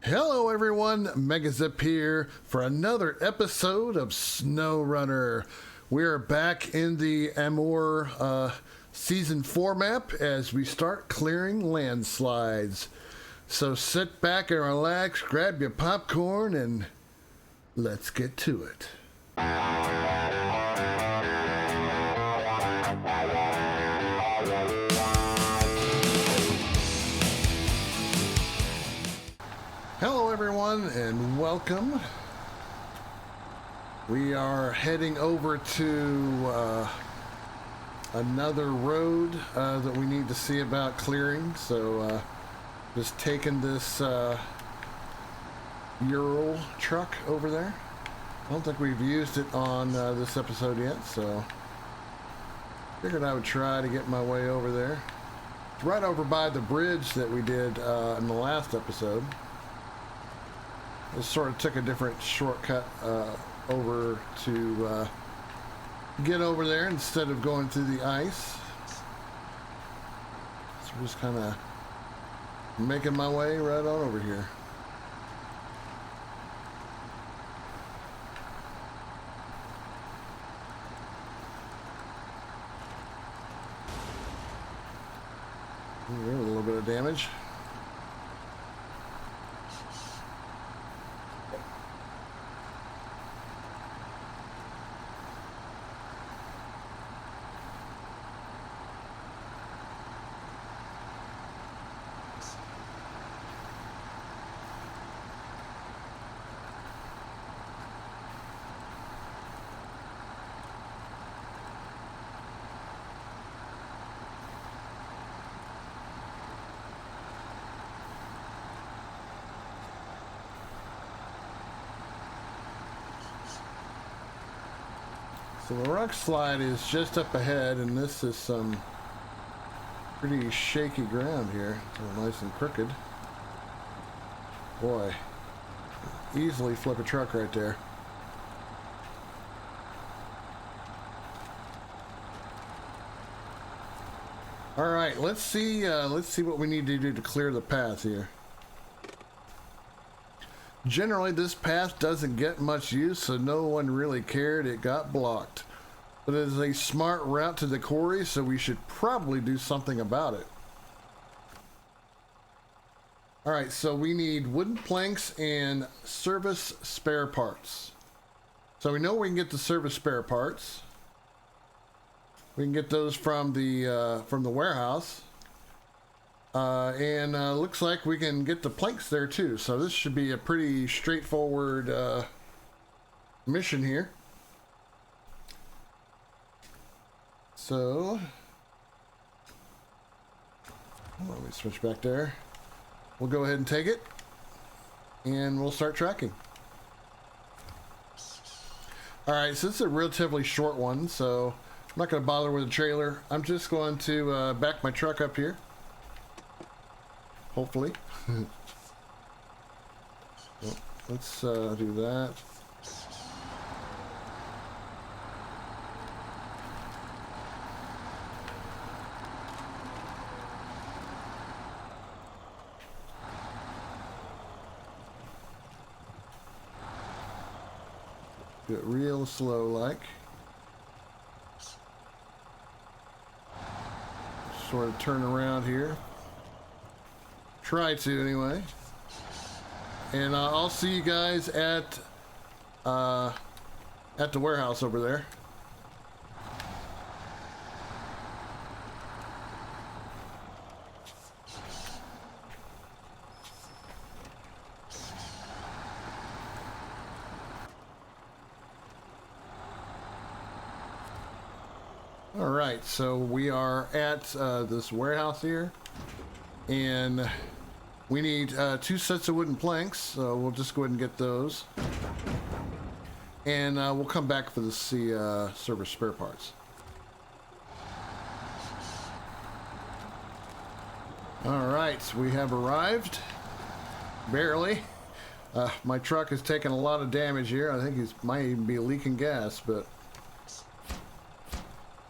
Hello everyone, Megazip here for another episode of SnowRunner. We are back in the Amur Season 4 map as we start clearing landslides. So sit back and relax, grab your popcorn, and let's get to it. Hello everyone and welcome. We are heading over to another road that we need to see about clearing. So just taking this Ural truck over there. I don't think we've used it on this episode yet, so figured I would try to get my way over there. It's right over by the bridge that we did in the last episode. Just sort of took a different shortcut over to get over there instead of going through the ice. So we're just kind of making my way right on over here. Here, a little bit of damage. So the rock slide is just up ahead, and this is some pretty shaky ground here. It's nice and crooked. Boy, easily flip a truck right there. All right, let's see what we need to do to clear the path here. Generally, this path doesn't get much use, so no one really cared it got blocked. But it is a smart route to the quarry, so we should probably do something about it. Alright, so we need wooden planks and service spare parts. So we know we can get the service spare parts. We can get those from the warehouse. And looks like we can get the planks there too, so this should be a pretty straightforward mission here. So let me switch back there. We'll go ahead and take it and we'll start tracking. Alright, so this is a relatively short one, so I'm not going to bother with the trailer. I'm just going to back my truck up here. Hopefully. Well, let's do that. Do it real slow like. Sort of turn around here. Try to anyway, and I'll see you guys at the warehouse over there. All right, so we are at this warehouse here, and we need 2 sets of wooden planks, so we'll just go ahead and get those. And we'll come back for the service spare parts. Alright, we have arrived. Barely. My truck has taken a lot of damage here. I think it might even be leaking gas, but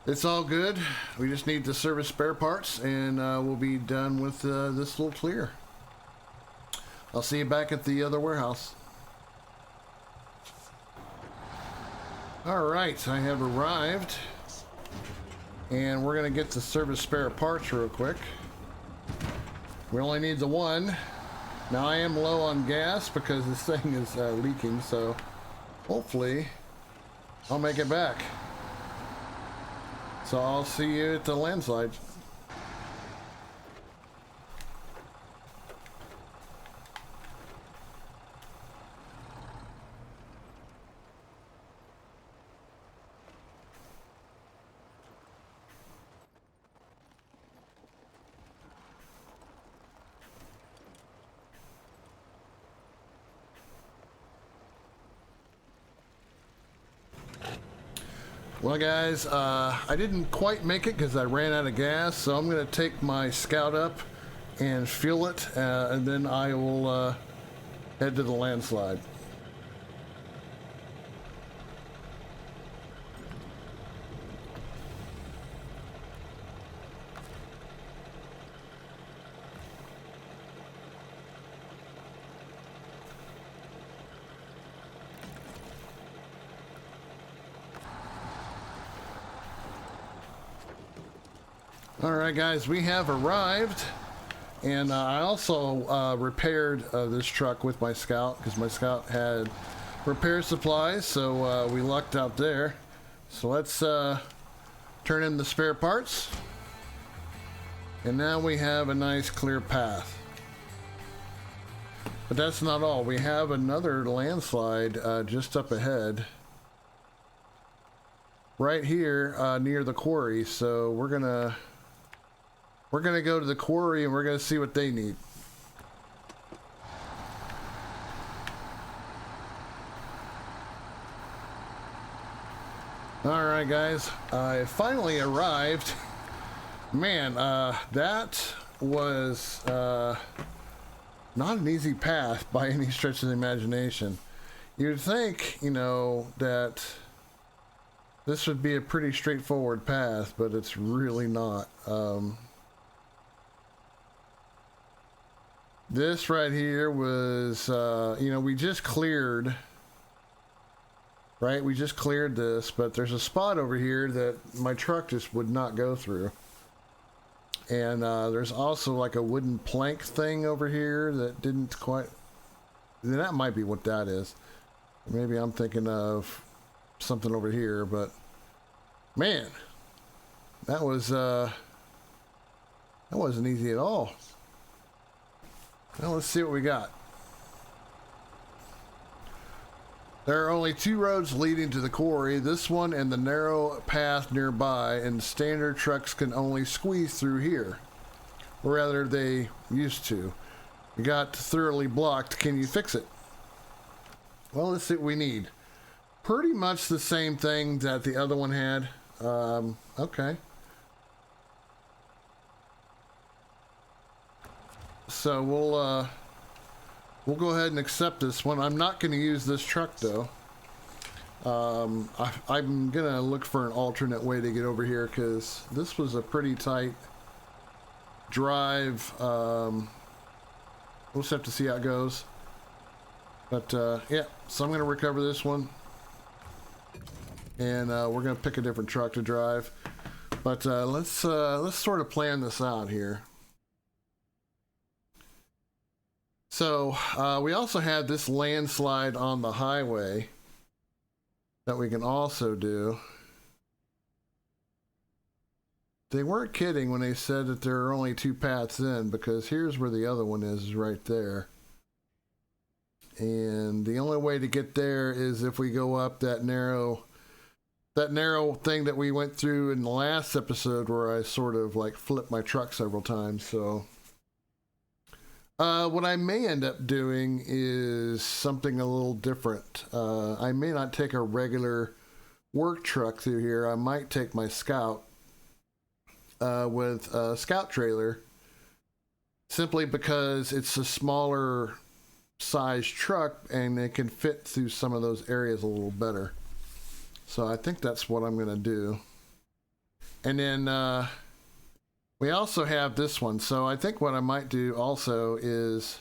it's all good. We just need the service spare parts, and we'll be done with this little clear. I'll see you back at the other warehouse. All right, I have arrived, and we're gonna get the service spare parts real quick. We only need the one. Now I am low on gas because this thing is leaking, so hopefully I'll make it back. So I'll see you at the Landslide. Well guys, I didn't quite make it because I ran out of gas, so I'm going to take my Scout up and fuel it, and then I will head to the Landslide. Alright guys, we have arrived, and I also repaired this truck with my Scout because my Scout had repair supplies, so we lucked out there. So let's turn in the spare parts, and now we have a nice clear path. But that's not all. We have another Landslide just up ahead right here near the quarry, so we're gonna go to the quarry and we're gonna see what they need. All right, guys, I finally arrived. Man, that was not an easy path by any stretch of the imagination. You'd think, you know, that this would be a pretty straightforward path, but it's really not. This right here was, you know, we just cleared, right? We just cleared this, but there's a spot over here that my truck just would not go through. And there's also like a wooden plank thing over here that didn't quite, that might be what that is. Maybe I'm thinking of something over here, but man, that wasn't easy at all. Well, let's see what we got. There are only two roads leading to the quarry, this one and the narrow path nearby, and standard trucks can only squeeze through here. Or rather, they used to. You got thoroughly blocked. Can you fix it? Well, let's see what we need. Pretty much the same thing that the other one had. Okay. So we'll go ahead and accept this one. I'm not going to use this truck though. I'm gonna look for an alternate way to get over here because this was a pretty tight drive. We'll just have to see how it goes. But yeah, so I'm gonna recover this one, and we're gonna pick a different truck to drive. But let's sort of plan this out here. So we also have this landslide on the highway that we can also do. They weren't kidding when they said that there are only two paths in, because here's where the other one is right there. And the only way to get there is if we go up that narrow thing that we went through in the last episode where I sort of like flipped my truck several times. So what I may end up doing is something a little different. I may not take a regular work truck through here. I might take my Scout with a Scout trailer, simply because it's a smaller size truck and it can fit through some of those areas a little better. So I think that's what I'm going to do. And then we also have this one. So I think what I might do also is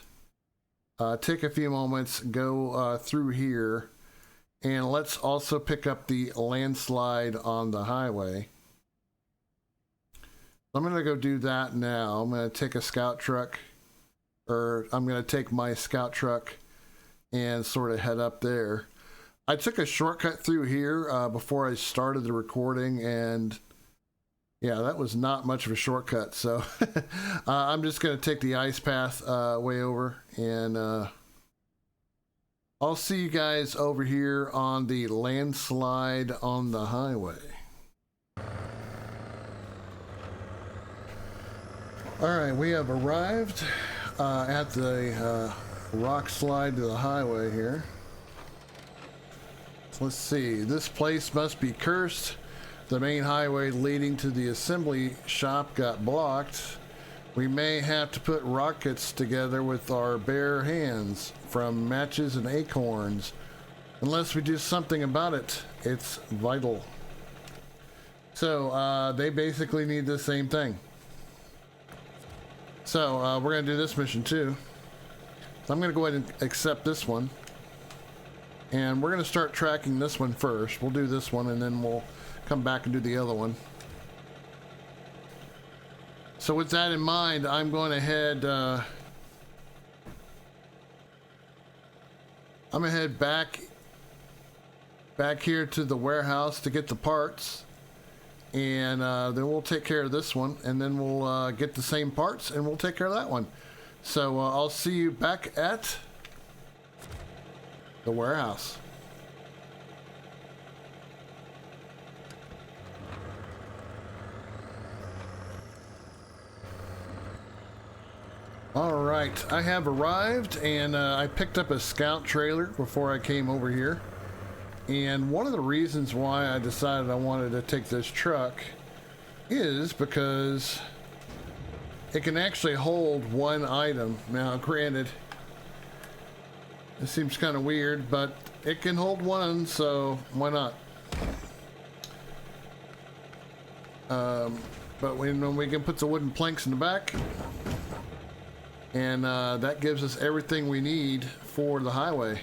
take a few moments, go through here, and let's also pick up the landslide on the highway. I'm going to go do that now. I'm going to take a scout truck, or I'm going to take my scout truck and sort of head up there. I took a shortcut through here before I started the recording, and yeah, that was not much of a shortcut. So I'm just going to take the ice path way over, and I'll see you guys over here on the landslide on the highway. All right, we have arrived at the rock slide to the highway here. Let's see, this place must be cursed. The main highway leading to the assembly shop got blocked. We may have to put rockets together with our bare hands from matches and acorns. Unless we do something about it, it's vital. So they basically need the same thing. So we're going to do this mission too. So I'm going to go ahead and accept this one. And we're going to start tracking this one first. We'll do this one and then we'll come back and do the other one. So with that in mind, I'm going to head I'm going to head back here to the warehouse to get the parts. And then we'll take care of this one, and then we'll get the same parts and we'll take care of that one. So I'll see you back at the warehouse. All right, I have arrived, and I picked up a scout trailer before I came over here. And one of the reasons why I decided I wanted to take this truck is because it can actually hold one item. Now, granted, it seems kind of weird, but it can hold one, so why not? But when we can put the wooden planks in the back, and that gives us everything we need for the highway.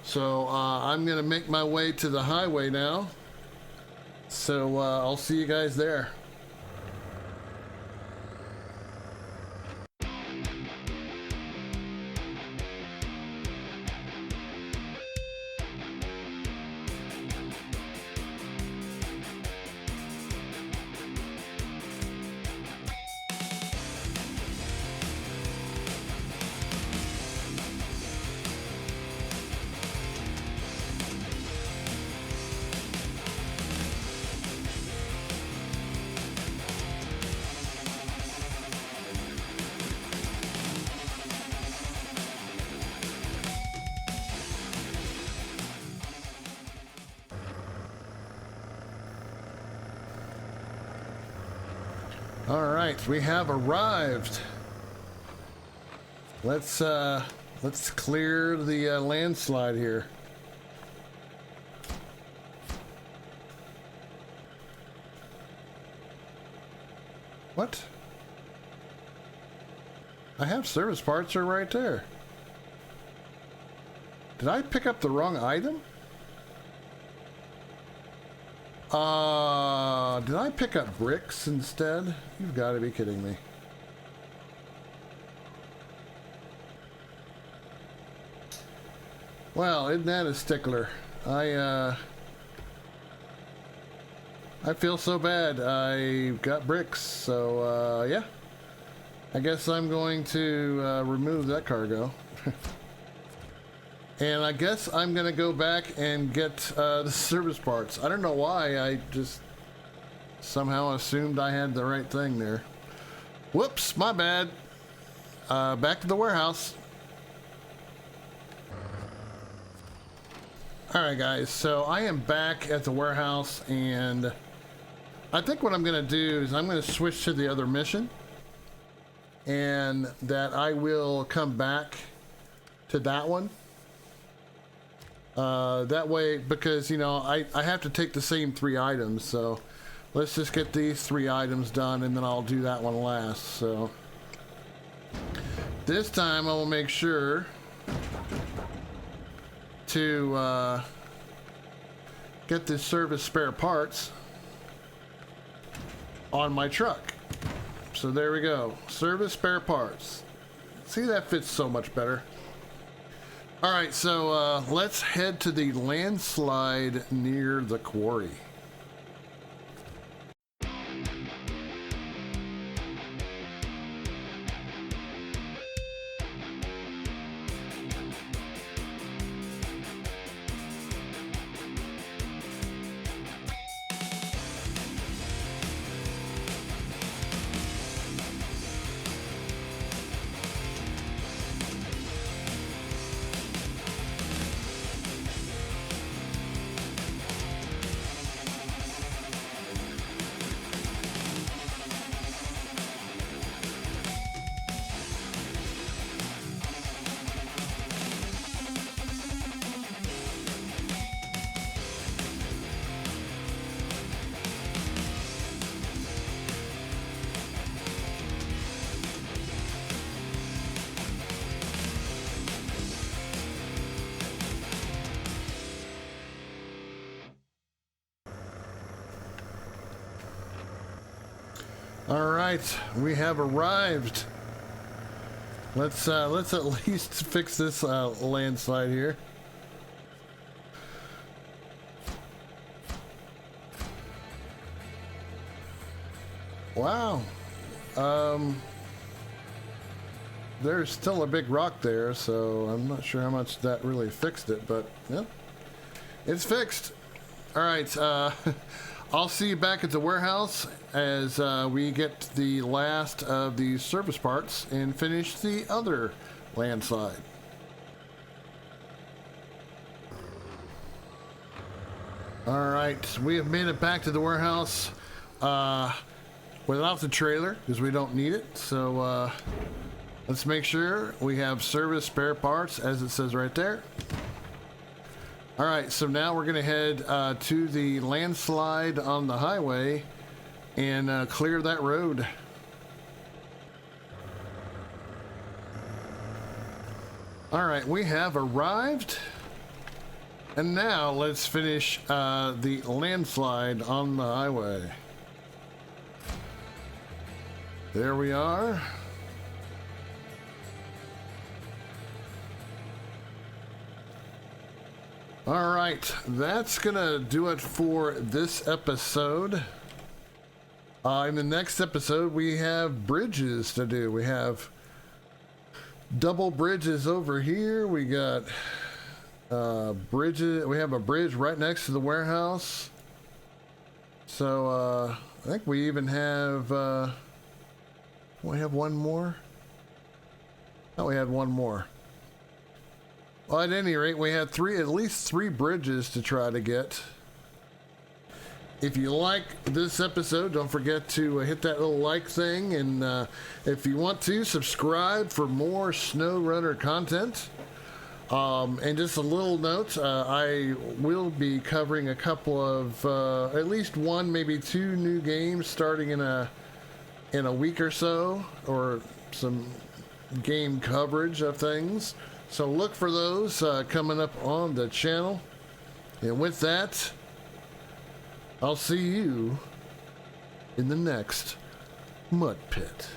So I'm gonna make my way to the highway now. So I'll see you guys there. All right, we have arrived. Let's clear the landslide here. What? I have service parts are right there. Did I pick up the wrong item? Did I pick up bricks instead? You've got to be kidding me. Well, isn't that a stickler? I feel so bad. I got bricks, so yeah. I guess I'm going to remove that cargo. And I guess I'm gonna go back and get the service parts. I don't know why, I just somehow assumed I had the right thing there. Whoops, my bad. Back to the warehouse. Alright guys, so I am back at the warehouse, and I think what I'm gonna do is I'm gonna switch to the other mission, and that I will come back to that one. That way, because you know I have to take the same 3 items, so let's just get these 3 items done and then I'll do that one last. So This time I will make sure to get the service spare parts on my truck. So there we go. Service spare parts. See, that fits so much better. All right, so let's head to the landslide near the quarry. All right, we have arrived. Let's at least fix this landslide here. Wow. There's still a big rock there, so I'm not sure how much that really fixed it, but yeah, it's fixed. All right, I'll see you back at the warehouse as we get the last of these service parts and finish the other landslide. All right, we have made it back to the warehouse without the trailer because we don't need it. So let's make sure we have service spare parts as it says right there. All right, so now we're gonna head to the landslide on the highway and clear that road. All right, we have arrived. And now let's finish the landslide on the highway. There we are. All right, that's gonna do it for this episode. In the next episode, we have bridges to do. We have double bridges over here. We got bridges. We have a bridge right next to the warehouse. So I think we even have. We have one more. Oh, we had one more. Well, at any rate, we had at least three bridges to try to get. If you like this episode, don't forget to hit that little like thing, and if you want to, subscribe for more SnowRunner content. And just a little note, I will be covering a couple of, at least one, maybe two new games starting in a week or so, or some game coverage of things. So look for those coming up on the channel. And with that, I'll see you in the next Mud Pit.